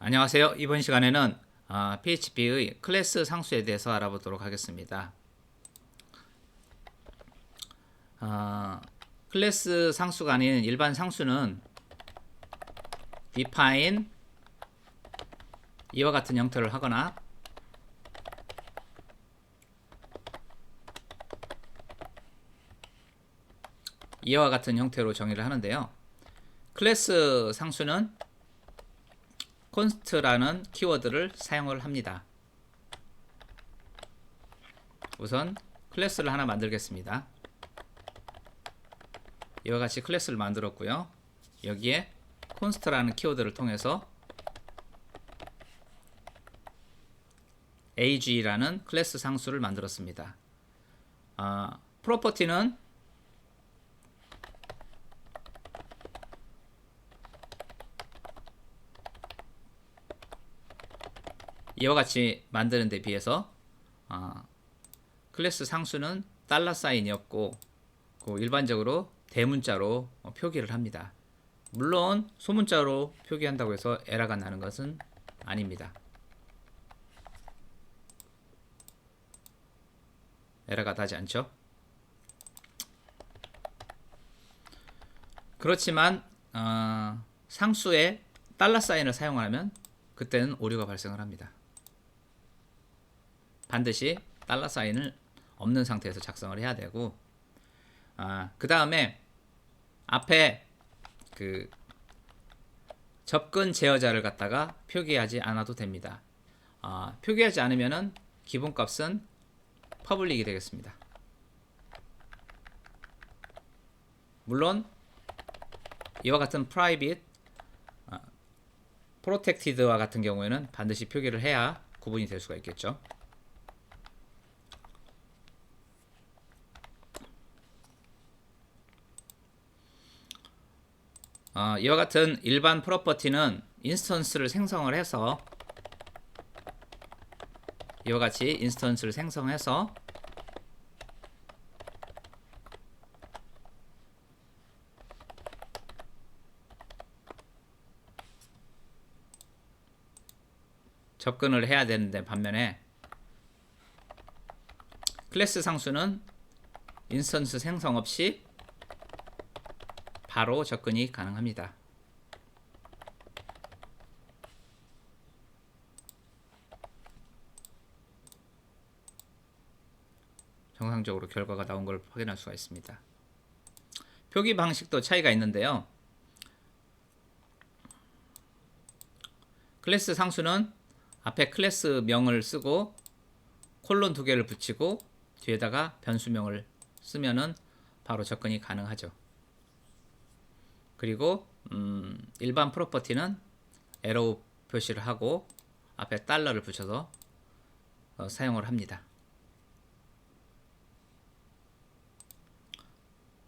안녕하세요. 이번 시간에는 PHP의 클래스 상수에 대해서 알아보도록 하겠습니다. 클래스 상수가 아닌 일반 상수는 define 이와 같은 형태를 하거나 이와 같은 형태로 정의를 하는데요. 클래스 상수는 const라는 키워드를 사용을 합니다. 우선 클래스를 하나 만들겠습니다. 이와 같이 클래스를 만들었고요. 여기에 const라는 키워드를 통해서 ag라는 클래스 상수를 만들었습니다. 프로퍼티는 이와 같이 만드는 데 비해서 클래스 상수는 $사인이었고 일반적으로 대문자로 표기를 합니다. 물론 소문자로 표기한다고 해서 에러가 나는 것은 아닙니다. 에러가 나지 않죠. 그렇지만 상수에 $사인을 사용하면 그때는 오류가 발생을 합니다. 반드시 $사인을 없는 상태에서 작성을 해야 되고, 그 다음에 앞에 그 접근 제어자를 갖다가 표기하지 않아도 됩니다. 표기하지 않으면은 기본값은 퍼블릭이 되겠습니다. 물론 이와 같은 private, protected와 같은 경우에는 반드시 표기를 해야 구분이 될 수가 있겠죠. 이와 같은 일반 프로퍼티는 인스턴스를 생성을 해서 이와 같이 인스턴스를 생성해서 접근을 해야 되는데, 반면에 클래스 상수는 인스턴스 생성 없이 바로 접근이 가능합니다. 정상적으로 결과가 나온 걸 확인할 수가 있습니다. 표기 방식도 차이가 있는데요. 클래스 상수는 앞에 클래스 명을 쓰고 콜론 2개를 붙이고 뒤에다가 변수명을 쓰면은 바로 접근이 가능하죠. 그리고 일반 프로퍼티는 에러 표시를 하고 앞에 $를 붙여서 사용을 합니다.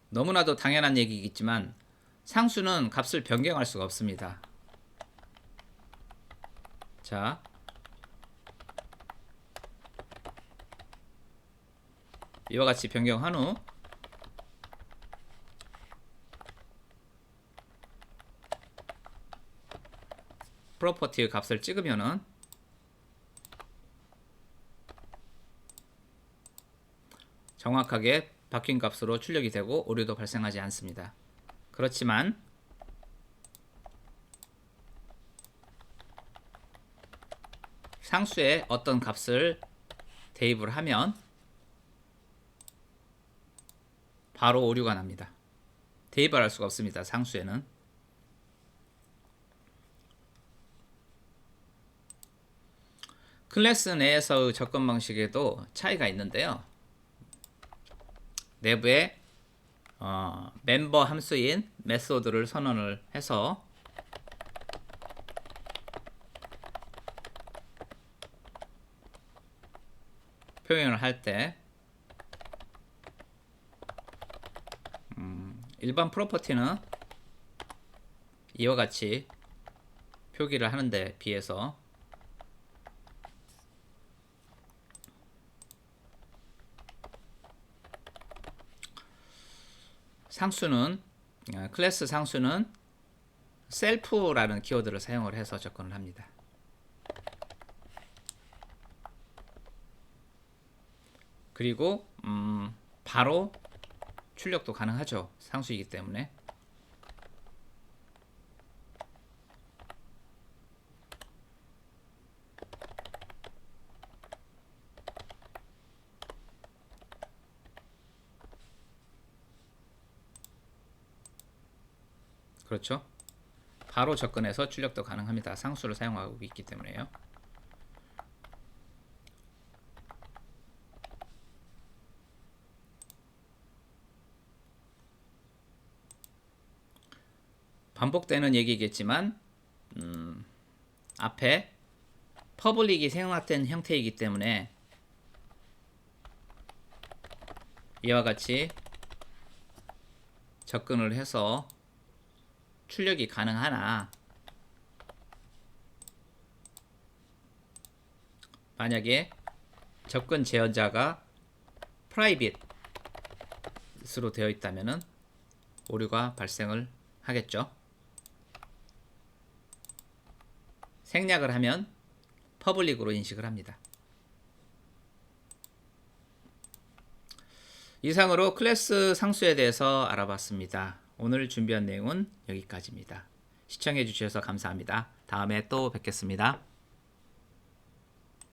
너무나도 당연한 얘기겠지만 상수는 값을 변경할 수가 없습니다. 자, 이와 같이 변경한 후 프로퍼티의 값을 찍으면은 정확하게 바뀐 값으로 출력이 되고 오류도 발생하지 않습니다. 그렇지만 상수에 어떤 값을 대입을 하면 바로 오류가 납니다. 대입을 할 수가 없습니다. 상수에는. 클래스 내에서의 접근 방식에도 차이가 있는데요. 내부에 멤버 함수인 메소드를 선언을 해서 표현을 할 때 일반 프로퍼티는 이와 같이 표기를 하는데 비해서 상수는 클래스 상수는 셀프라는 키워드를 사용을 해서 접근을 합니다. 그리고 바로 출력도 가능하죠. 상수이기 때문에. 그렇죠. 바로 접근해서 출력도 가능합니다. 상수를 사용하고 있기 때문에요. 반복되는 얘기겠지만 앞에 퍼블릭이 생략된 형태이기 때문에 이와 같이 접근을 해서 출력이 가능하나, 만약에 접근 제어자가 프라이빗으로 되어 있다면 오류가 발생을 하겠죠. 생략을 하면 퍼블릭으로 인식을 합니다. 이상으로 클래스 상수에 대해서 알아봤습니다. 오늘 준비한 내용은 여기까지입니다. 시청해 주셔서 감사합니다. 다음에 또 뵙겠습니다.